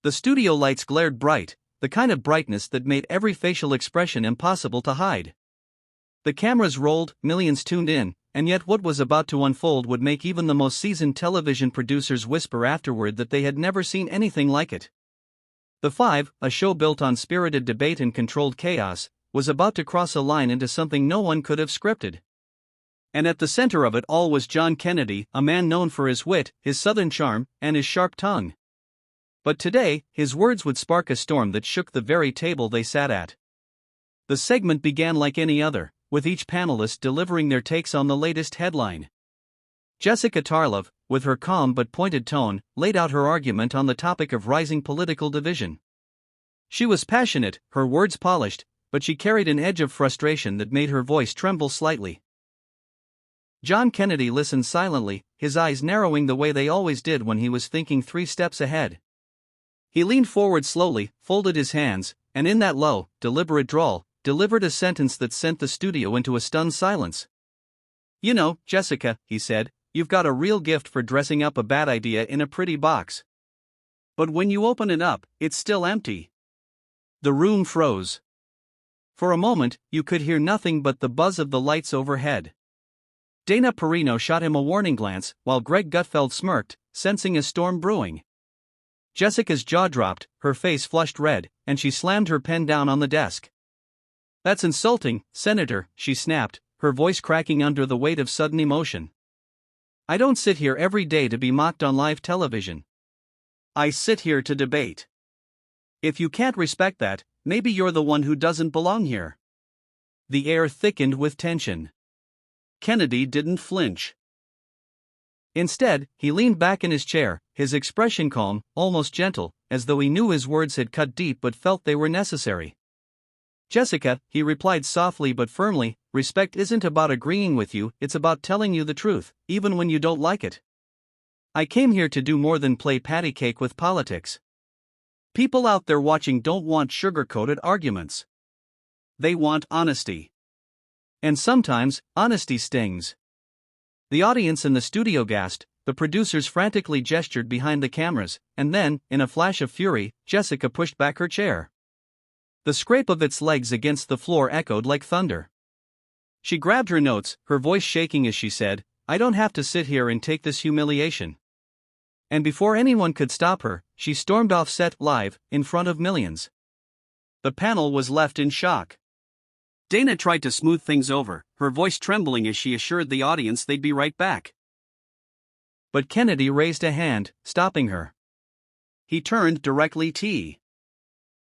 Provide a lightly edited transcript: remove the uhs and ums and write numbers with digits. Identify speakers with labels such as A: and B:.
A: The studio lights glared bright, the kind of brightness that made every facial expression impossible to hide. The cameras rolled, millions tuned in, and yet what was about to unfold would make even the most seasoned television producers whisper afterward that they had never seen anything like it. The Five, a show built on spirited debate and controlled chaos, was about to cross a line into something no one could have scripted. And at the center of it all was John Kennedy, a man known for his wit, his southern charm, and his sharp tongue. But today, his words would spark a storm that shook the very table they sat at. The segment began like any other, with each panelist delivering their takes on the latest headline. Jessica Tarlov, with her calm but pointed tone, laid out her argument on the topic of rising political division. She was passionate, her words polished, but she carried an edge of frustration that made her voice tremble slightly. John Kennedy listened silently, his eyes narrowing the way they always did when he was thinking 3 steps ahead. He leaned forward slowly, folded his hands, and in that low, deliberate drawl, delivered a sentence that sent the studio into a stunned silence. "You know, Jessica," he said, "you've got a real gift for dressing up a bad idea in a pretty box. But when you open it up, it's still empty." The room froze. For a moment, you could hear nothing but the buzz of the lights overhead. Dana Perino shot him a warning glance, while Greg Gutfeld smirked, sensing a storm brewing. Jessica's jaw dropped, her face flushed red, and she slammed her pen down on the desk. "That's insulting, Senator," she snapped, her voice cracking under the weight of sudden emotion. "I don't sit here every day to be mocked on live television. I sit here to debate. If you can't respect that, maybe you're the one who doesn't belong here." The air thickened with tension. Kennedy didn't flinch. Instead, he leaned back in his chair, his expression calm, almost gentle, as though he knew his words had cut deep but felt they were necessary. "Jessica," he replied softly but firmly, "respect isn't about agreeing with you, it's about telling you the truth, even when you don't like it. I came here to do more than play patty cake with politics. People out there watching don't want sugar-coated arguments. They want honesty. And sometimes, honesty stings." The audience in the studio gasped, the producers frantically gestured behind the cameras, and then, in a flash of fury, Jessica pushed back her chair. The scrape of its legs against the floor echoed like thunder. She grabbed her notes, her voice shaking as she said, "I don't have to sit here and take this humiliation." And before anyone could stop her, she stormed off set live, in front of millions. The panel was left in shock. Dana tried to smooth things over, her voice trembling as she assured the audience they'd be right back. But Kennedy raised a hand, stopping her. He turned directly to